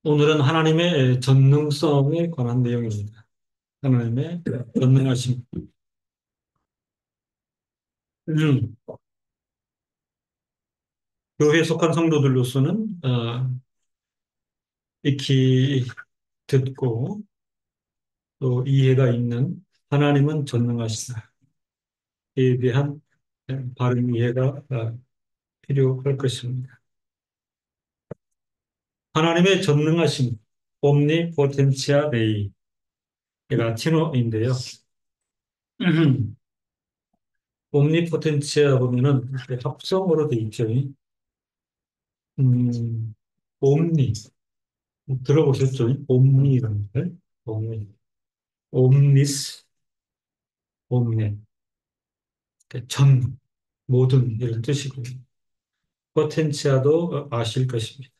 오늘은 하나님의 전능성에 관한 내용입니다. 하나님의 전능하심. 음, 교회에 속한 성도들로서는 익히 듣고 또 이해가 있는 하나님은 전능하시다에 대한 바른 이해가 필요할 것입니다. 하나님의 전능하심, omnipotentia Dei, 라틴어인데요. omnipotentia 보면은 이렇게 합성어로 돼 있죠. 음, 옴니. 들어보셨죠? 옴니라는 말? 옴니. 옴니스, 옴니. 그러니까 전, 모든 이런 뜻이고요. 포텐치아도 아실 것입니다.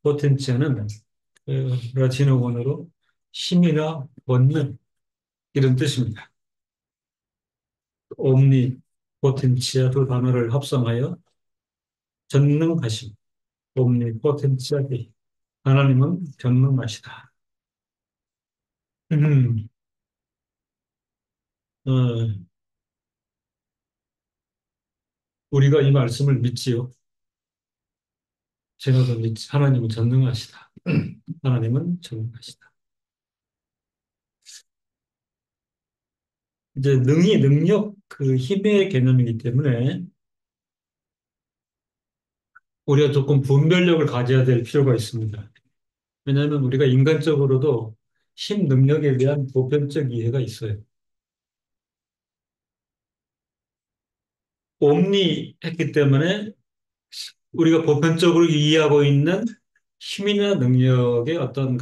포텐치아는 라틴어 원어로 힘이나 권능 이런 뜻입니다. 옴니, 포텐치아 두 단어를 합성하여 전능하심, 옴니 포텐치아디. 하나님은 전능하시다. 음, 어, 우리가 이 말씀을 믿지요. 제가 더 믿지. 하나님은 전능하시다. 하나님은 전능하시다. 이제 능이 능력, 그 힘의 개념이기 때문에 우리가 조금 분별력을 가져야 될 필요가 있습니다. 왜냐하면 우리가 인간적으로도 힘, 능력에 대한 보편적 이해가 있어요. 옴니 했기 때문에 우리가 보편적으로 이해하고 있는 힘이나 능력의 어떤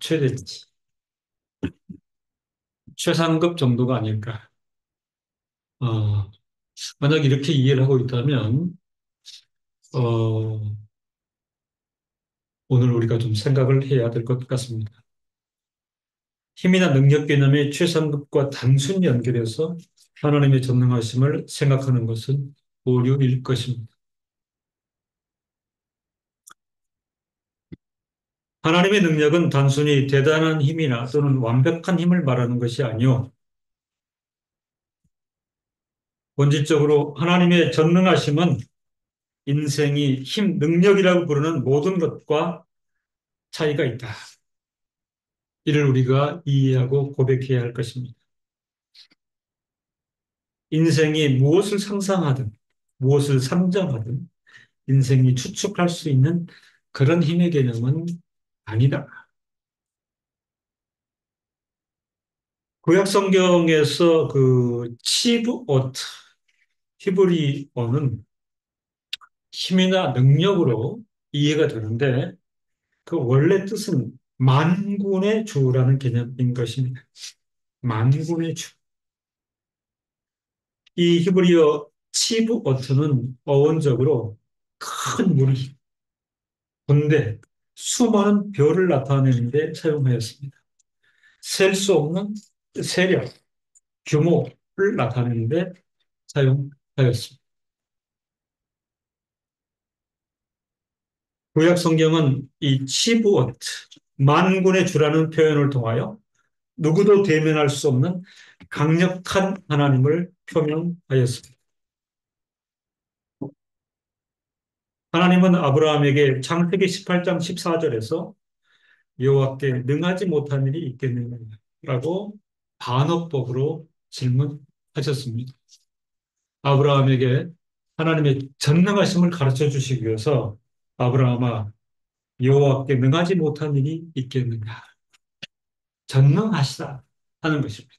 최대치, 최상급 정도가 아닐까. 어, 만약 이렇게 이해를 하고 있다면, 어, 오늘 우리가 좀 생각을 해야 될 것 같습니다. 힘이나 능력 개념의 최상급과 단순히 연결해서 하나님의 전능하심을 생각하는 것은 오류일 것입니다. 하나님의 능력은 단순히 대단한 힘이나 또는 완벽한 힘을 말하는 것이 아니요. 본질적으로 하나님의 전능하심은 인생이 힘, 능력이라고 부르는 모든 것과 차이가 있다. 이를 우리가 이해하고 고백해야 할 것입니다. 인생이 무엇을 상상하든, 무엇을 상정하든, 인생이 추측할 수 있는 그런 힘의 개념은 아니다. 구약 성경에서 그 치브오트, 히브리어는 힘이나 능력으로 이해가 되는데 그 원래 뜻은 만군의 주라는 개념인 것입니다. 만군의 주. 이 히브리어 치브오트는 어원적으로 큰 무리, 군대, 수많은 별을 나타내는 데 사용하였습니다. 셀 수 없는 세력, 규모를 나타내는 데 사용하였습니다. 구약 성경은 이 치부엇, 만군의 주라는 표현을 통하여 누구도 대면할 수 없는 강력한 하나님을 표명하였습니다. 하나님은 아브라함에게 창세기 18장 14절에서 여호와께 능하지 못한 일이 있겠느냐라고 반어법으로 질문하셨습니다. 아브라함에게 하나님의 전능하심을 가르쳐 주시기 위해서 아브라함아 여호와께 능하지 못한 일이 있겠느냐. 전능하시다 하는 것입니다.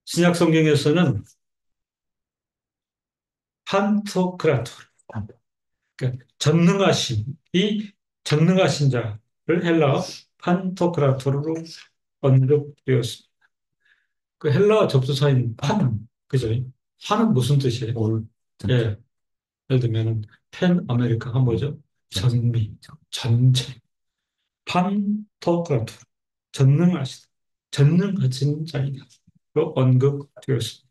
신약 성경에서는 판토크라토, 그러니까 전능하신 자를 헬라어 판토크라토로 언급되었습니다. 그 헬라어 접두사인 판, 그죠? 판은 무슨 뜻이에요? 예, 예를 들면은 팬 아메리카가 뭐죠? 전미, 전체, 판토크라토, 전능하시다, 전능하신 자이다. 로 언급되었습니다.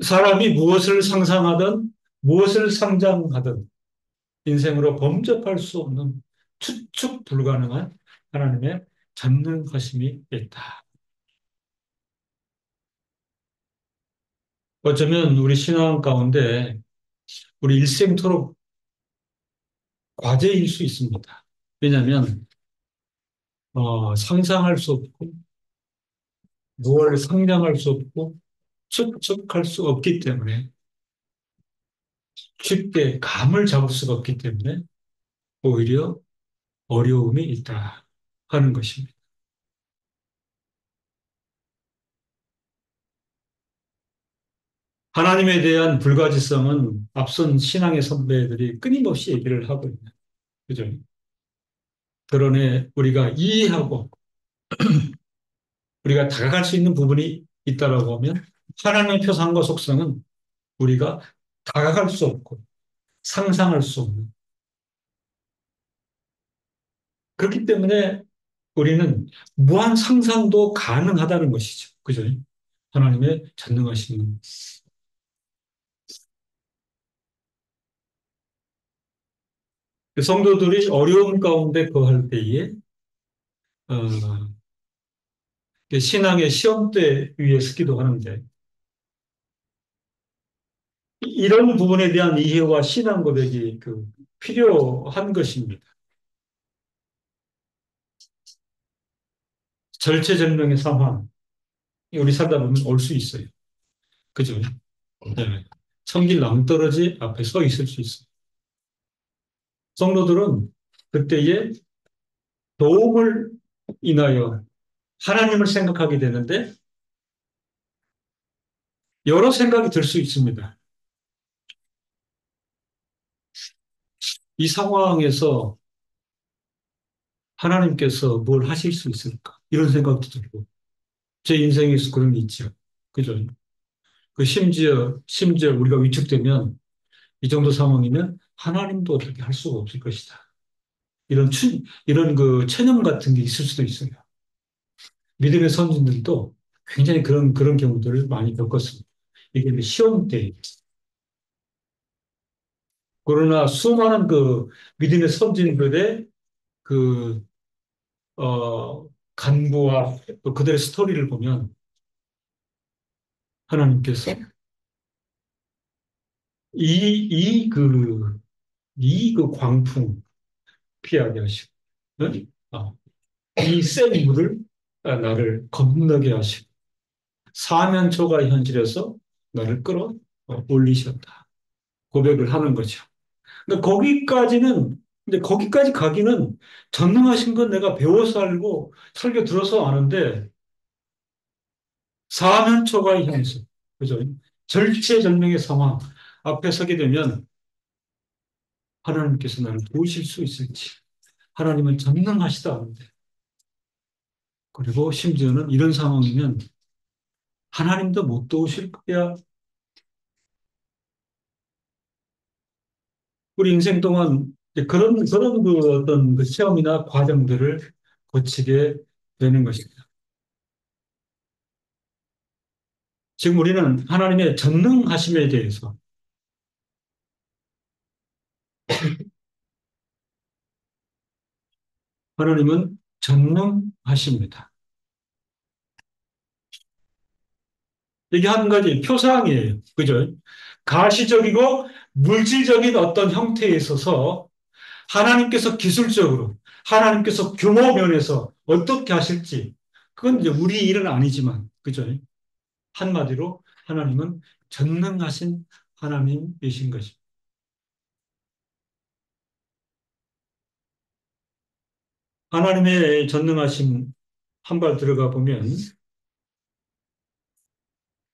사람이 무엇을 상상하든 무엇을 상장하든 인생으로 범접할 수 없는 추측 불가능한 하나님의 전능하심이 있다. 어쩌면 우리 신앙 가운데 우리 일생토록 과제일 수 있습니다. 왜냐하면 상상할 수 없고 무엇을 상상할 수 없고 추측할 수 없기 때문에 쉽게 감을 잡을 수가 없기 때문에 오히려 어려움이 있다 하는 것입니다. 하나님에 대한 불가지성은 앞선 신앙의 선배들이 끊임없이 얘기를 하고 있는 그죠? 그러네 우리가 이해하고 우리가 다가갈 수 있는 부분이 있다라고 하면 하나님의 표상과 속성은 우리가 다가갈 수 없고 상상할 수 없는 그렇기 때문에 우리는 무한 상상도 가능하다는 것이죠. 그죠? 하나님의 전능하신 성도들이 어려움 가운데 거할 때에 어, 신앙의 시험대 위에 서기도 하는데 이런 부분에 대한 이해와 신앙 고백이 필요한 것입니다. 절체절명의 상황 우리 살다 보면 올 수 있어요. 그죠? 네. 천길 낭떠러지 앞에 서 있을 수 있어요. 성도들은 그때에 도움을 인하여 하나님을 생각하게 되는데 여러 생각이 들 수 있습니다. 이 상황에서 하나님께서 뭘 하실 수 있을까? 이런 생각도 들고 제 인생에서 그런 게 있죠. 그죠? 심지어 우리가 위축되면 이 정도 상황이면 하나님도 어떻게 할 수가 없을 것이다. 이런 체념 같은 게 있을 수도 있어요. 믿음의 선진들도 굉장히 그런 경우들을 많이 겪었습니다. 이게 이제 시험 때. 그러나 수많은 믿음의 선진들의 그, 간구와 또 그들의 스토리를 보면 하나님께서 이, 이 그, 이 광풍 피하게 하시고, 응? 이센 물을 나를 건너게 하시고, 사면초가 현실에서 나를 끌어 올리셨다. 고백을 하는 거죠. 근데 거기까지 가기는 전능하신 건 내가 배워서 알고 설교 들어서 아는데, 사면초가의 현실, 그죠? 절체절명의 상황 앞에 서게 되면 하나님께서 나를 도우실 수 있을지, 하나님은 전능하시다는데, 그리고 심지어는 이런 상황이면 하나님도 못 도우실 거야. 우리 인생 동안 그런 어떤 시험이나 과정들을 거치게 되는 것입니다. 지금 우리는 하나님의 전능하심에 대해서 하나님은 전능하십니다. 이게 한 가지 표상이에요. 그죠? 가시적이고 물질적인 어떤 형태에 있어서 하나님께서 기술적으로, 하나님께서 규모 면에서 어떻게 하실지, 그건 이제 우리 일은 아니지만, 그죠? 한마디로 하나님은 전능하신 하나님이신 것입니다. 하나님의 전능하심 한 발 들어가 보면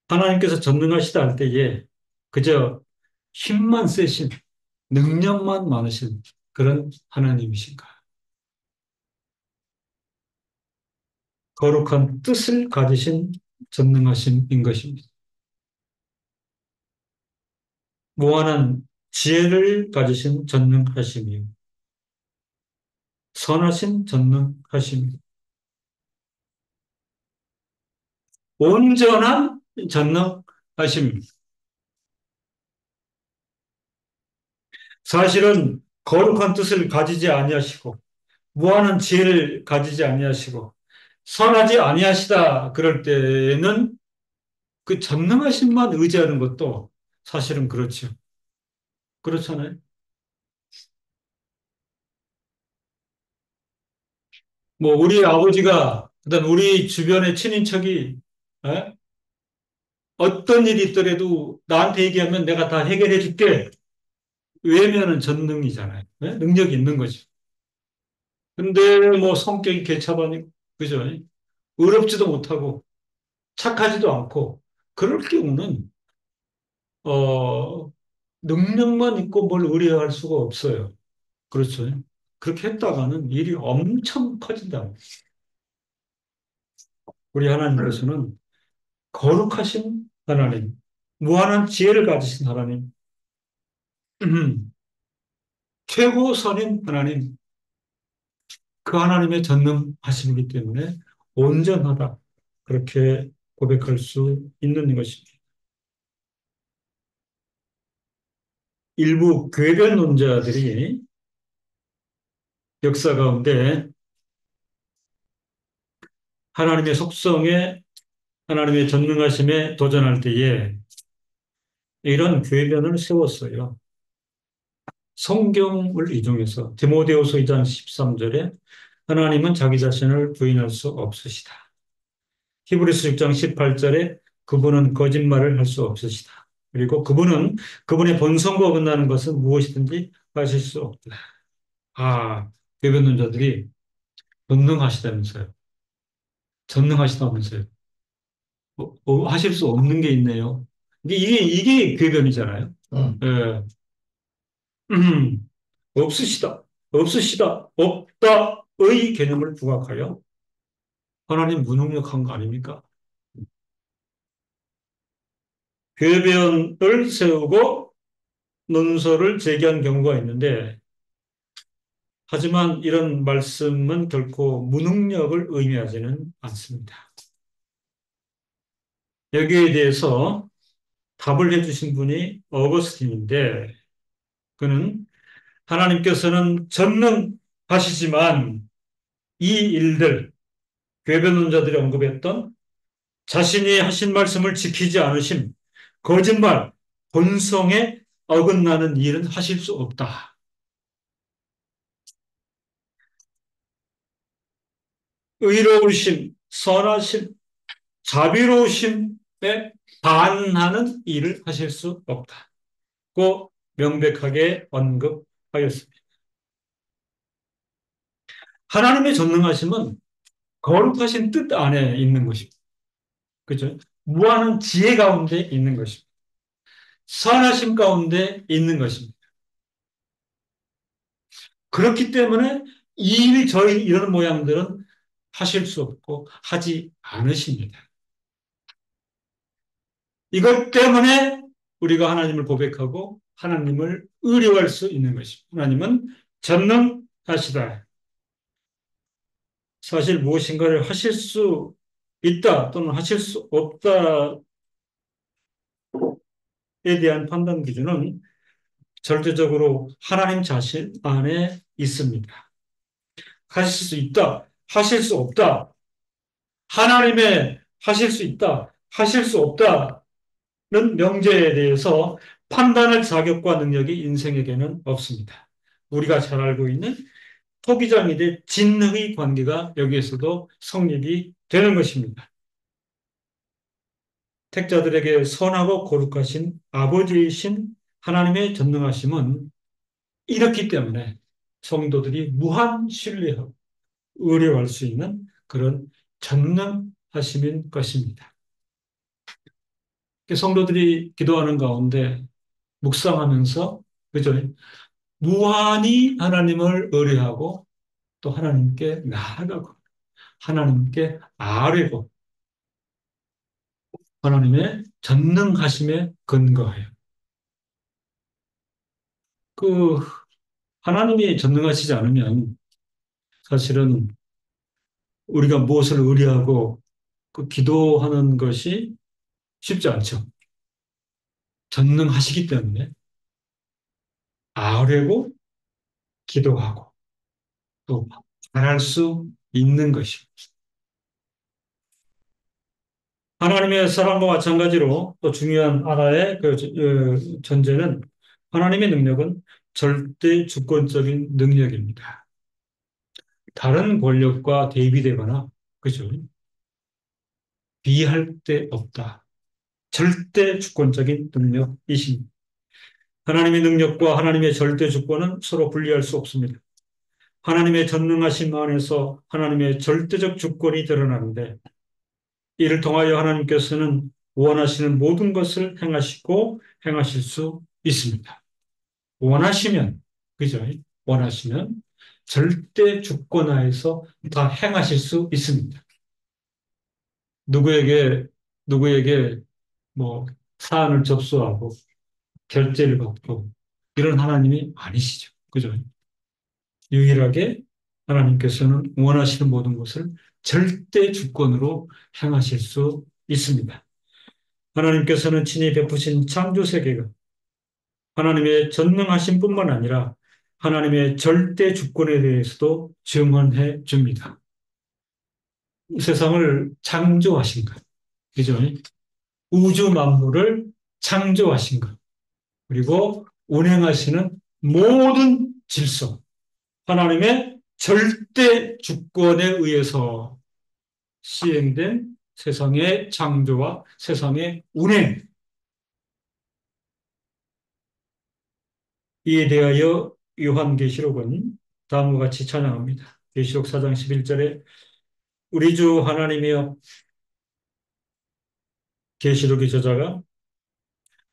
하나님께서 전능하시다 할 때에 그저 힘만 세신 능력만 많으신 그런 하나님이신가? 거룩한 뜻을 가지신 전능하심인 것입니다. 무한한 지혜를 가지신 전능하심이요. 선하신 전능하심이요. 온전한 전능하심입니다. 사실은 거룩한 뜻을 가지지 아니하시고 무한한 지혜를 가지지 아니하시고 선하지 아니하시다 그럴 때는 그 전능하신만 의지하는 것도 사실은 그렇죠. 그렇잖아요. 뭐 우리 아버지가 그다음 우리 주변의 친인척이 에? 어떤 일이 있더라도 나한테 얘기하면 내가 다 해결해 줄게. 왜냐면은 전능이잖아요. 에? 능력이 있는 거죠. 근데 뭐 성격이 개차반이고 그죠? 의롭지도 못하고 착하지도 않고 그럴 경우는 어 능력만 있고 뭘 의뢰할 수가 없어요. 그렇죠. 그렇게 했다가는 일이 엄청 커진다. 우리 하나님께서는 거룩하신 하나님, 무한한 지혜를 가지신 하나님, 최고선인 하나님, 그 하나님의 전능하심이기 때문에 온전하다. 그렇게 고백할 수 있는 것입니다. 일부 궤변론자들이 역사 가운데 하나님의 속성에 하나님의 전능하심에 도전할 때에 이런 궤변을 세웠어요. 성경을 인용해서 디모데후서 2장 13절에 하나님은 자기 자신을 부인할 수 없으시다. 히브리서 6장 18절에 그분은 거짓말을 할 수 없으시다. 그리고 그분은 그분의 본성과 어긋나는 것은 무엇이든지 하실 수 없다. 아, 궤변론자들이 전능하시다면서요. 전능하시다면서요. 하실 수 없는 게 있네요. 이게 궤변이잖아요. 예. 음, 없으시다, 없으시다, 없다의 개념을 부각하여 하나님 무능력한 거 아닙니까? 궤변을 세우고 논설을 제기한 경우가 있는데, 하지만 이런 말씀은 결코 무능력을 의미하지는 않습니다. 여기에 대해서 답을 해주신 분이 어거스틴인데, 그는 하나님께서는 전능하시지만 이 일들, 궤변론자들이 언급했던 자신이 하신 말씀을 지키지 않으심, 거짓말, 본성에 어긋나는 일은 하실 수 없다. 의로우심, 선하심, 자비로우심에 반하는 일을 하실 수 없다고 명백하게 언급하였습니다. 하나님의 전능하심은 거룩하신 뜻 안에 있는 것입니다. 그죠? 무한한 지혜 가운데 있는 것입니다. 선하심 가운데 있는 것입니다. 그렇기 때문에 이미 저희 이런 모양들은 하실 수 없고 하지 않으십니다. 이것 때문에 우리가 하나님을 고백하고 하나님을 의뢰할 수 있는 것입니다. 하나님은 전능하시다. 사실 무엇인가를 하실 수 있다 또는 하실 수 없다에 대한 판단 기준은 절대적으로 하나님 자신 안에 있습니다. 하실 수 있다, 하실 수 없다. 하나님의 하실 수 있다, 하실 수 없다는 명제에 대해서 판단할 자격과 능력이 인생에게는 없습니다. 우리가 잘 알고 있는 토기장이 대 진흙의 관계가 여기에서도 성립이 되는 것입니다. 택자들에게 선하고 거룩하신 아버지이신 하나님의 전능하심은 이렇기 때문에 성도들이 무한 신뢰하고 의뢰할 수 있는 그런 전능하심인 것입니다. 성도들이 기도하는 가운데 묵상하면서 그죠? 무한히 하나님을 의뢰하고 또 하나님께 나아가고 하나님께 아뢰고 하나님의 전능하심에 근거해요. 그 하나님이 전능하시지 않으면 사실은 우리가 무엇을 의뢰하고 그 기도하는 것이 쉽지 않죠. 전능하시기 때문에 아뢰고 기도하고 또 잘할 수 있는 것입니다. 하나님의 사랑과 마찬가지로 또 중요한 하나의 전제는 하나님의 능력은 절대 주권적인 능력입니다. 다른 권력과 대비되거나 그죠? 비할 데 없다. 절대 주권적인 능력이십니다. 하나님의 능력과 하나님의 절대 주권은 서로 분리할 수 없습니다. 하나님의 전능하심 안에서 하나님의 절대적 주권이 드러나는데 이를 통하여 하나님께서는 원하시는 모든 것을 행하시고 행하실 수 있습니다. 원하시면, 그죠? 원하시면 절대 주권하에서 다 행하실 수 있습니다. 누구에게, 누구에게 뭐 사안을 접수하고 결제를 받고 이런 하나님이 아니시죠. 그죠? 유일하게 하나님께서는 원하시는 모든 것을 절대 주권으로 행하실 수 있습니다. 하나님께서는 친히 베푸신 창조 세계가 하나님의 전능하신 뿐만 아니라 하나님의 절대 주권에 대해서도 증언해 줍니다. 세상을 창조하신 것, 그죠? 우주 만물을 창조하신 것, 그리고 운행하시는 모든 질서, 하나님의 절대 주권에 의해서 시행된 세상의 창조와 세상의 운행, 이에 대하여 요한계시록은 다음과 같이 찬양합니다. 계시록 4장 11절에 우리 주 하나님이여, 계시록의 저자가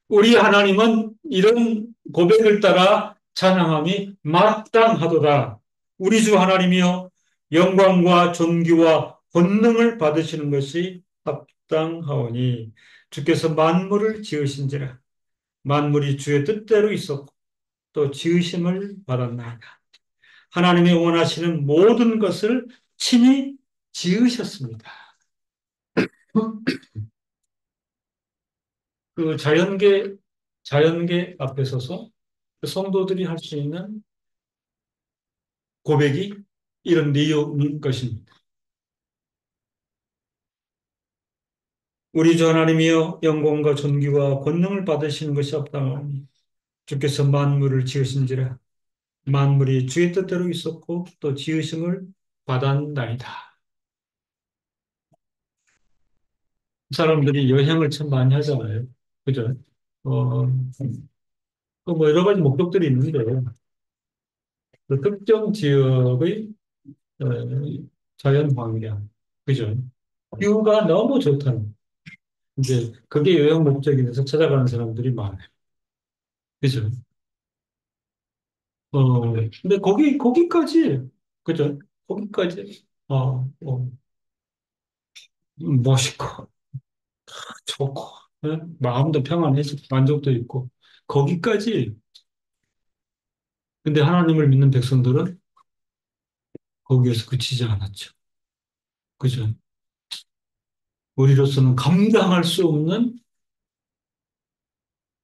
우리 하나님은 이런 고백을 따라 찬양함이 마땅하도다. 우리 주 하나님이여, 영광과 존귀와 권능을 받으시는 것이 합당하오니 주께서 만물을 지으신지라. 만물이 주의 뜻대로 있었고 또 지으심을 받았나이다. 하나님이 원하시는 모든 것을 친히 지으셨습니다. 그 자연계 앞에 서서 그 성도들이 할 수 있는 고백이 이런 내용인 것입니다. 우리 주 하나님이여, 영광과 존귀와 권능을 받으시는 것이 합당하오니 주께서 만물을 지으신지라. 만물이 주의 뜻대로 있었고 또 지으심을 받았나이다. 사람들이 여행을 참 많이 하잖아요. 그죠? 어, 그뭐 여러 가지 목적들이 있는데 그 특정 지역의 어, 자연 환경, 그죠? 뷰가 너무 좋다는. 이제 그게 여행 목적이 돼서 찾아가는 사람들이 많아요. 그죠? 근데 거기까지, 그죠? 거기까지, 멋있고, 좋고, 예? 마음도 평안해지고, 만족도 있고, 거기까지. 근데 하나님을 믿는 백성들은 거기에서 그치지 않았죠. 그죠? 우리로서는 감당할 수 없는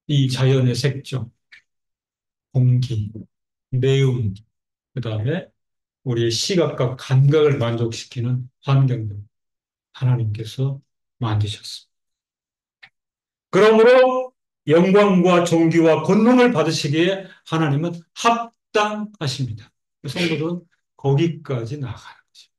이 자연의 색조, 공기, 매운, 그 다음에 우리의 시각과 감각을 만족시키는 환경들 하나님께서 만드셨습니다. 그러므로 영광과 존귀와 권능을 받으시기에 하나님은 합당하십니다. 성도들은 거기까지 나아가는 거죠.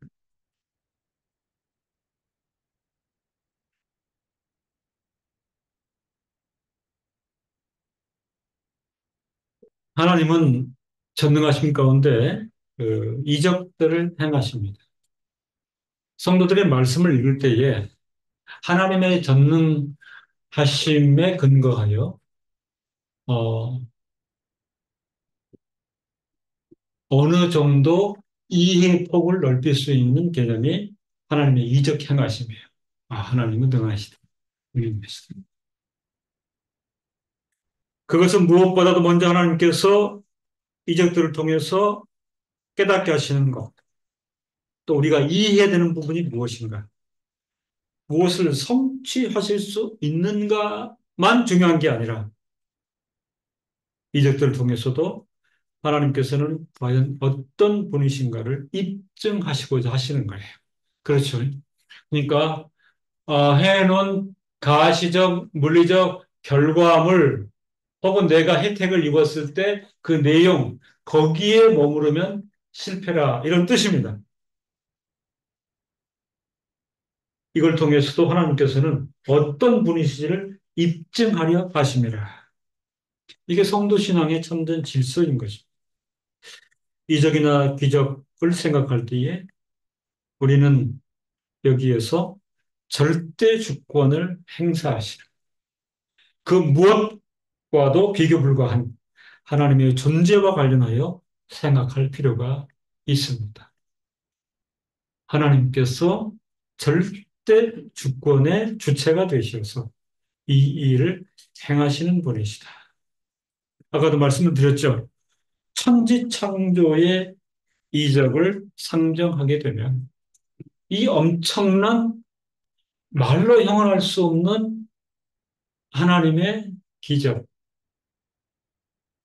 하나님은 전능하신 가운데 그 이적들을 행하십니다. 성도들의 말씀을 읽을 때에 하나님의 전능하심에 근거하여 어, 어느 정도 이해 폭을 넓힐 수 있는 개념이 하나님의 이적 행하심이에요. 아, 하나님은 능하시다. 능하시다. 그것은 무엇보다도 먼저 하나님께서 이적들을 통해서 깨닫게 하시는 것, 또 우리가 이해해야 되는 부분이 무엇인가, 무엇을 성취하실 수 있는가만 중요한 게 아니라 이적들을 통해서도 하나님께서는 과연 어떤 분이신가를 입증하시고자 하시는 거예요. 그렇죠. 그러니까 해놓은 가시적, 물리적 결과물 혹은 내가 혜택을 입었을 때 그 내용, 거기에 머무르면 실패라 이런 뜻입니다. 이걸 통해서도 하나님께서는 어떤 분이신지를 입증하려 하심이라. 이게 성도 신앙의 참된 질서인 것입니다. 이적이나 기적을 생각할 때에 우리는 여기에서 절대 주권을 행사하시는 그 무엇과도 비교 불가한 하나님의 존재와 관련하여 생각할 필요가 있습니다. 하나님께서 절대 주권의 주체가 되셔서 이 일을 행하시는 분이시다. 아까도 말씀을 드렸죠. 천지창조의 이적을 상정하게 되면 이 엄청난 말로 형언할 수 없는 하나님의 기적,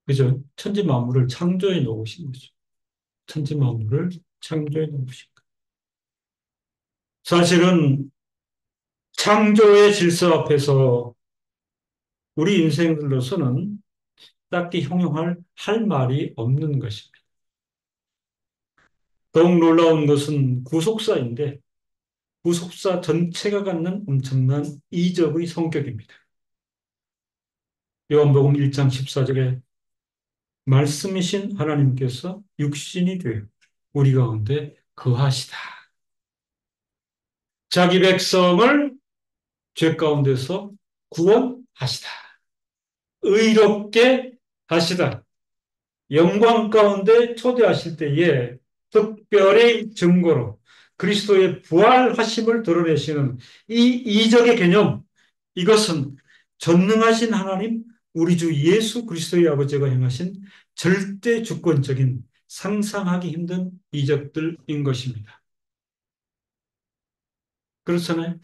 그죠? 천지 만물을 창조해 놓으신 거죠. 천지 만물을 창조해 놓으신 거. 사실은 창조의 질서 앞에서 우리 인생들로서는 딱히 형용할 할 말이 없는 것입니다. 더욱 놀라운 것은 구속사인데 구속사 전체가 갖는 엄청난 이적의 성격입니다. 요한복음 1장 14절에 말씀이신 하나님께서 육신이 되어 우리 가운데 거하시다. 자기 백성을 죄 가운데서 구원하시다. 의롭게 하시다. 영광 가운데 초대하실 때에 특별히 증거로 그리스도의 부활하심을 드러내시는 이 이적의 개념, 이것은 전능하신 하나님, 우리 주 예수 그리스도의 아버지가 행하신 절대 주권적인 상상하기 힘든 이적들인 것입니다. 그렇잖아요.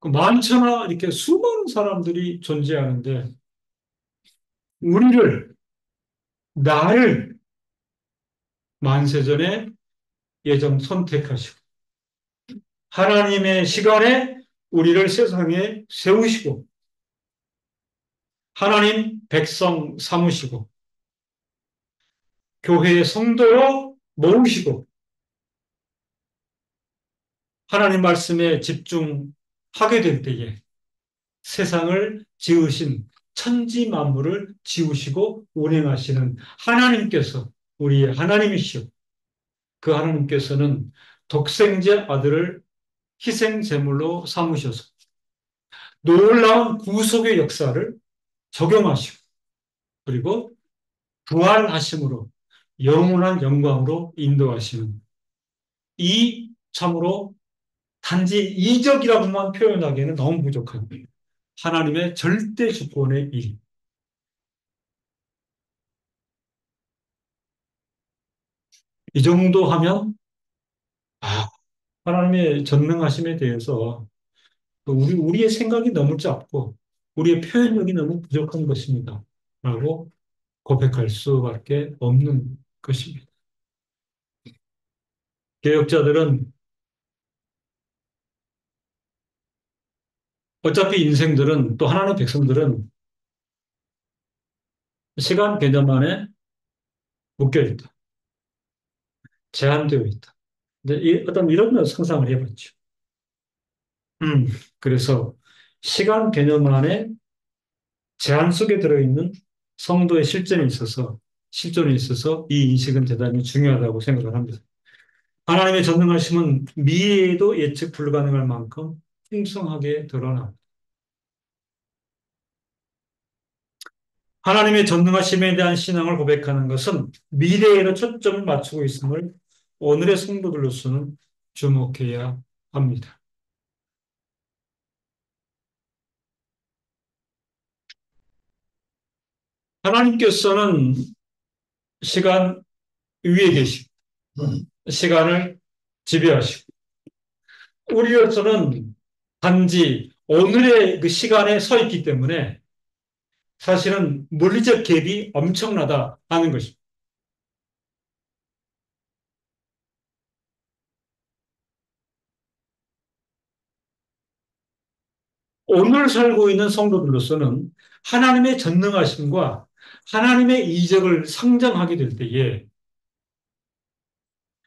많잖아. 이렇게 수많은 사람들이 존재하는데, 우리를, 나를 만세전에 예정 선택하시고, 하나님의 시간에 우리를 세상에 세우시고, 하나님 백성 삼으시고, 교회의 성도로 모으시고, 하나님 말씀에 집중하게 될 때에 세상을 지으신 천지 만물을 지으시고 운행하시는 하나님께서 우리의 하나님이시오. 그 하나님께서는 독생자 아들을 희생 제물로 삼으셔서 놀라운 구속의 역사를 적용하시고 그리고 부활하심으로 영원한 영광으로 인도하시는 이 참으로 단지 이적이라고만 표현하기에는 너무 부족한 하나님의 절대 주권의 일. 이 정도 하면 아, 하나님의 전능하심에 대해서 우리의 생각이 너무 짧고 우리의 표현력이 너무 부족한 것입니다. 라고 고백할 수밖에 없는 것입니다. 개혁자들은 어차피 인생들은 또 하나님의 백성들은 시간 개념 안에 묶여 있다. 제한되어 있다. 근데 어떤 이런 상상을 해봤죠. 음, 그래서 시간 개념 안에 제한 속에 들어있는 성도의 실존에 있어서 이 인식은 대단히 중요하다고 생각을 합니다. 하나님의 전능하심은 미래에도 예측 불가능할 만큼 풍성하게 드러납니다. 하나님의 전능하심에 대한 신앙을 고백하는 것은 미래에로 초점을 맞추고 있음을 오늘의 성도들로서는 주목해야 합니다. 하나님께서는 시간 위에 계시고 시간을 지배하시고 우리로서는 단지 오늘의 그 시간에 서 있기 때문에 사실은 물리적 갭이 엄청나다 하는 것입니다. 오늘 살고 있는 성도들로서는 하나님의 전능하심과 하나님의 이적을 상정하게 될 때에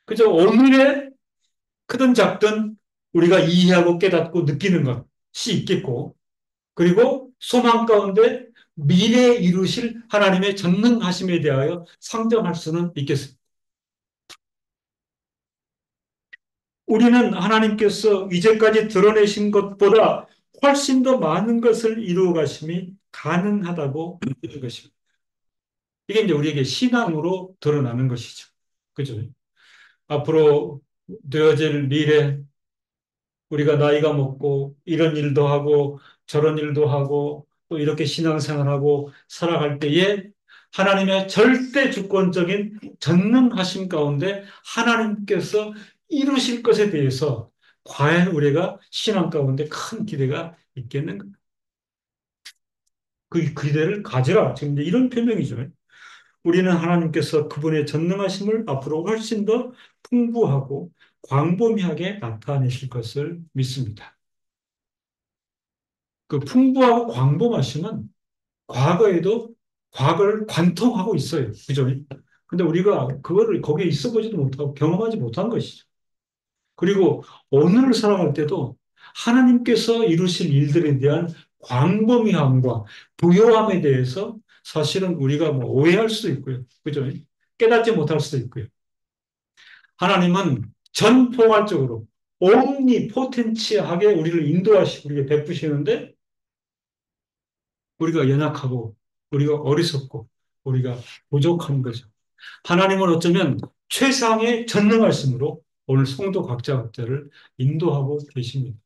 그저 오늘의 크든 작든 우리가 이해하고 깨닫고 느끼는 것이 있겠고 그리고 소망 가운데 미래에 이루실 하나님의 전능하심에 대하여 상정할 수는 있겠습니다. 우리는 하나님께서 이제까지 드러내신 것보다 훨씬 더 많은 것을 이루어 가심이 가능하다고 믿는 것입니다. 이게 이제 우리에게 신앙으로 드러나는 것이죠. 그죠? 앞으로 되어질 미래, 우리가 나이가 먹고 이런 일도 하고 저런 일도 하고 또 이렇게 신앙생활하고 살아갈 때에 하나님의 절대 주권적인 전능하심 가운데 하나님께서 이루실 것에 대해서 과연 우리가 신앙 가운데 큰 기대가 있겠는가? 그 기대를 가지라. 지금 이제 이런 표명이죠. 우리는 하나님께서 그분의 전능하심을 앞으로 훨씬 더 풍부하고 광범위하게 나타내실 것을 믿습니다. 그 풍부하고 광범하심은 과거에도 과거를 관통하고 있어요. 그죠? 근데 우리가 그거를 거기에 있어 보지도 못하고 경험하지 못한 것이죠. 그리고 오늘을 살아갈 때도 하나님께서 이루실 일들에 대한 광범위함과 부요함에 대해서 사실은 우리가 뭐 오해할 수도 있고요. 그죠? 깨닫지 못할 수도 있고요. 하나님은 전포괄적으로 옴니포텐치하게 우리를 인도하시고 우리에게 베푸시는데 우리가 연약하고 우리가 어리석고 우리가 부족한 거죠. 하나님은 어쩌면 최상의 전능하심으로 오늘 성도 각자 각자를 인도하고 계십니다.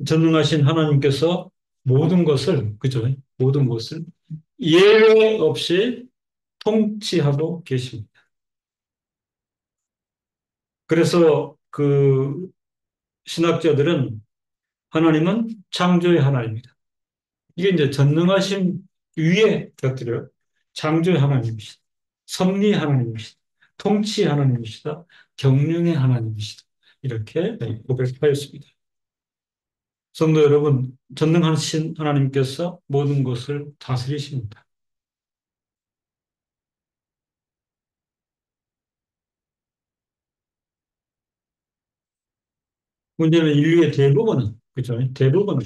전능하신 하나님께서 모든 것을 그죠? 모든 것을 예외 없이 통치하고 계십니다. 그래서 그 신학자들은 하나님은 창조의 하나님이다. 이게 이제 전능하신 위에 곁들여 창조의 하나님이시다. 섭리 하나님이시다. 통치 하나님이시다. 경륜의 하나님이시다. 이렇게 고백하였습니다. 성도 여러분, 전능하신 하나님께서 모든 것을 다스리십니다. 문제는 인류의 대부분은, 그죠? 대부분은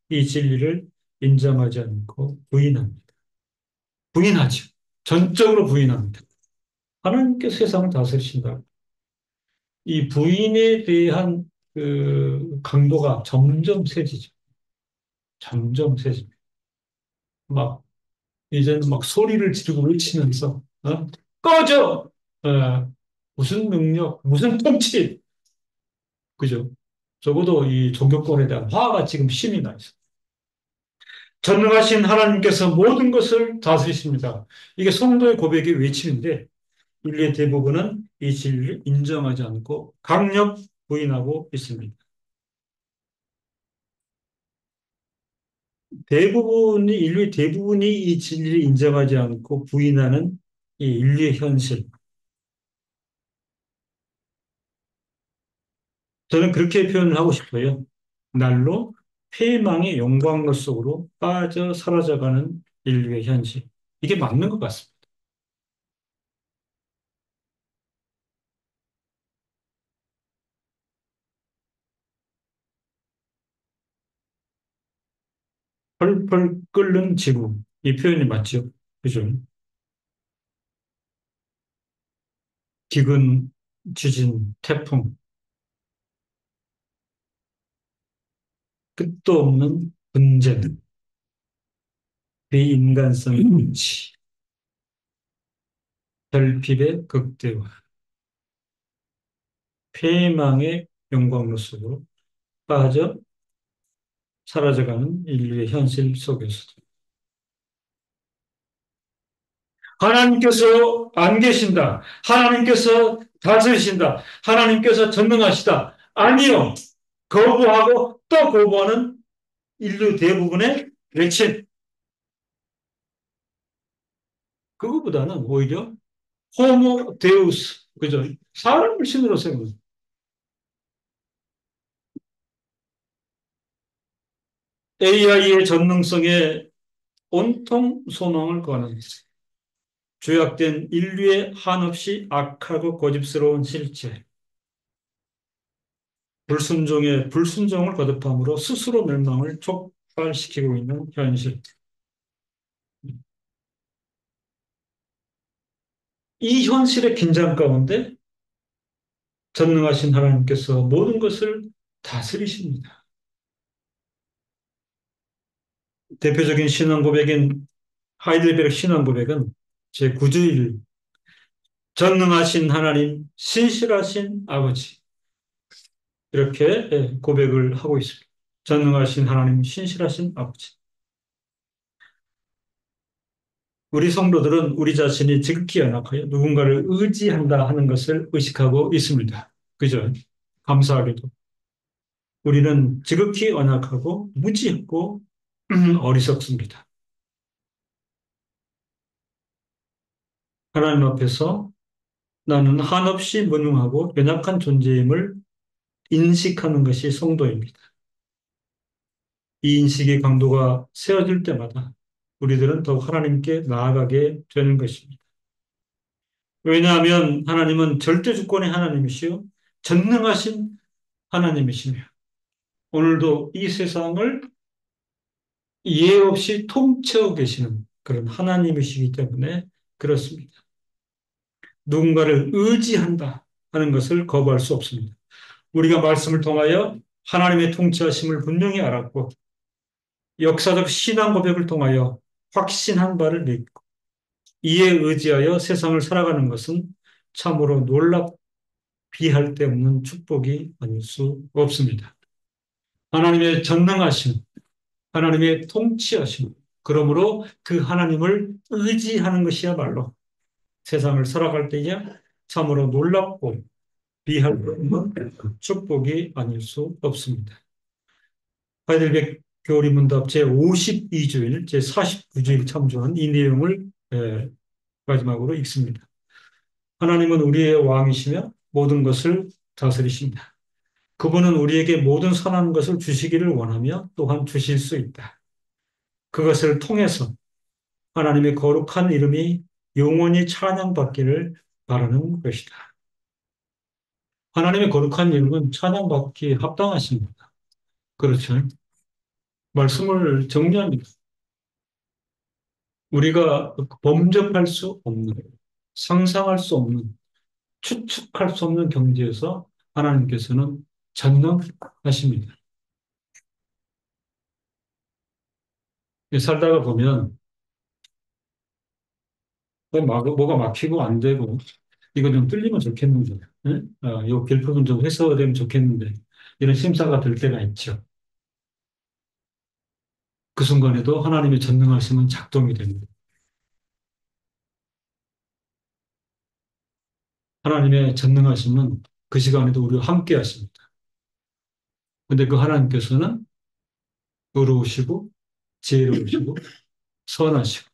이 진리를 인정하지 않고 부인합니다. 부인하죠. 전적으로 부인합니다. 하나님께서 세상을 다스리신다. 이 부인에 대한 그 강도가 점점 세지죠. 점점 세집니다. 막, 이제는 막 소리를 지르고 외치면서, 꺼져! 무슨 능력, 무슨 통치! 그죠? 적어도 이 종교권에 대한 화가 지금 심이 나 있어요. 전능하신 하나님께서 모든 것을 다스리십니다. 이게 성도의 고백의 외침인데, 인류의 대부분은 이 진리를 인정하지 않고 강력 부인하고 있습니다. 인류의 대부분이 이 진리를 인정하지 않고 부인하는 이 인류의 현실. 저는 그렇게 표현을 하고 싶어요. 날로 패망의 영광로 속으로 빠져 사라져가는 인류의 현실. 이게 맞는 것 같습니다. 펄펄 끓는 지구. 이 표현이 맞죠? 그죠? 기근, 지진, 태풍, 끝도 없는 분쟁, 비인간성의 통치, 결핍의 극대화, 폐망의 영광로 속으로 빠져 사라져가는 인류의 현실 속에서 하나님께서 안 계신다. 하나님께서 다스리신다. 하나님께서 전능하시다. 아니요. 거부하고 또 거부하는 인류 대부분의 외침. 그거보다는 오히려 호모 데우스, 그죠? 사람을 신으로 세우는. AI의 전능성에 온통 소망을 거는 조약된 인류의 한없이 악하고 고집스러운 실체, 불순종에 불순종을 거듭함으로 스스로 멸망을 촉발시키고 있는 현실. 이 현실의 긴장 가운데 전능하신 하나님께서 모든 것을 다스리십니다. 대표적인 신앙 고백인 하이델베르 신앙 고백은 제9주일 전능하신 하나님, 신실하신 아버지 이렇게 고백을 하고 있습니다. 전능하신 하나님, 신실하신 아버지. 우리 성도들은 우리 자신이 지극히 연약하여 누군가를 의지한다 하는 것을 의식하고 있습니다. 그죠? 감사하게도. 우리는 지극히 연약하고 무지하고 어리석습니다. 하나님 앞에서 나는 한없이 무능하고 연약한 존재임을 인식하는 것이 성도입니다. 이 인식의 강도가 세워질 때마다 우리들은 더욱 하나님께 나아가게 되는 것입니다. 왜냐하면 하나님은 절대 주권의 하나님이시요 전능하신 하나님이시며 오늘도 이 세상을 이해 없이 통치하고 계시는 그런 하나님이시기 때문에 그렇습니다. 누군가를 의지한다 하는 것을 거부할 수 없습니다. 우리가 말씀을 통하여 하나님의 통치하심을 분명히 알았고 역사적 신앙 고백을 통하여 확신한 바를 믿고 이에 의지하여 세상을 살아가는 것은 참으로 놀랍 비할 데 없는 축복이 아닐 수 없습니다. 하나님의 전능하심, 하나님의 통치하심, 그러므로 그 하나님을 의지하는 것이야말로 세상을 살아갈 때에 참으로 놀랍고 비할 데 없는 축복이 아닐 수 없습니다. 하이델베르 교리문답 제52주일, 제49주일 참조한 이 내용을 마지막으로 읽습니다. 하나님은 우리의 왕이시며 모든 것을 다스리십니다. 그분은 우리에게 모든 선한 것을 주시기를 원하며 또한 주실 수 있다. 그것을 통해서 하나님의 거룩한 이름이 영원히 찬양받기를 바라는 것이다. 하나님의 거룩한 이름은 찬양받기에 합당하십니다. 그렇죠. 말씀을 정리합니다. 우리가 범접할 수 없는, 상상할 수 없는, 추측할 수 없는 경지에서 하나님께서는 전능하십니다. 살다가 보면 뭐가 막히고 안 되고 이거 좀 뚫리면 좋겠는데, 이 길목은 좀 해소되면 좋겠는데 이런 심사가 들 때가 있죠. 그 순간에도 하나님의 전능하심은 작동이 됩니다. 하나님의 전능하심은 그 시간에도 우리와 함께 하십니다. 근데 그 하나님께서는 의로우시고 지혜로우시고 선하시고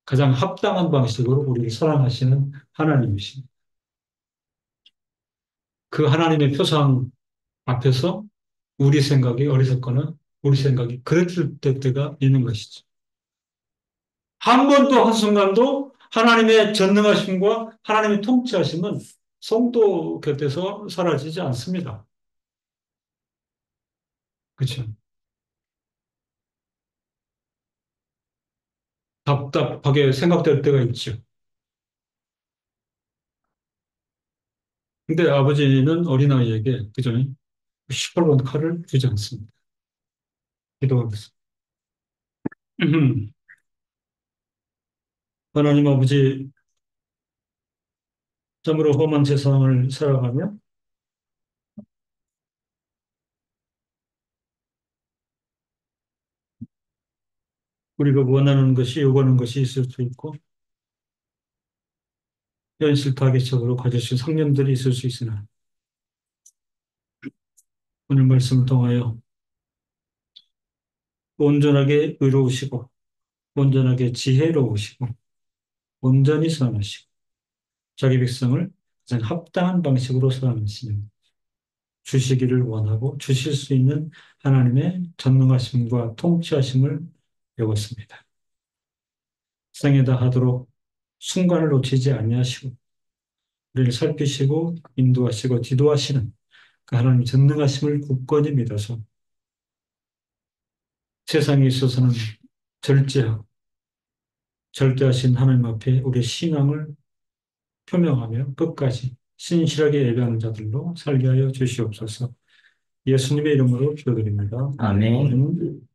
가장 합당한 방식으로 우리를 사랑하시는 하나님이십니다. 그 하나님의 표상 앞에서 우리 생각이 어리석거나 우리 생각이 그랬을 때가 있는 것이죠. 한 번도 한순간도 하나님의 전능하심과 하나님의 통치하심은 성도 곁에서 사라지지 않습니다. 그렇죠? 답답하게 생각될 때가 있죠. 근데 아버지는 어린아이에게 그죠? 시뻘건 칼을 주지 않습니다. 기도하겠습니다. 하나님 아버지, 참으로 험한 세상을 살아가며 우리가 원하는 것이 요구하는 것이 있을 수 있고 현실 타깃적으로 가져진 상념들이 있을 수 있으나 오늘 말씀을 통하여 온전하게 의로우시고 온전하게 지혜로우시고 온전히 선하시고 자기 백성을 가장 합당한 방식으로 사랑하시는 주시기를 원하고 주실 수 있는 하나님의 전능하심과 통치하심을 배웠습니다. 세상에 다하도록 순간을 놓치지 아니하시고 우리를 살피시고 인도하시고 지도하시는 그 하나님 전능하심을 굳건히 믿어서 세상에 있어서는 절제하고 절대하신 하나님 앞에 우리의 신앙을 표명하며 끝까지 신실하게 예배하는 자들로 살게 하여 주시옵소서. 예수님의 이름으로 기도드립니다. 아멘. 아멘.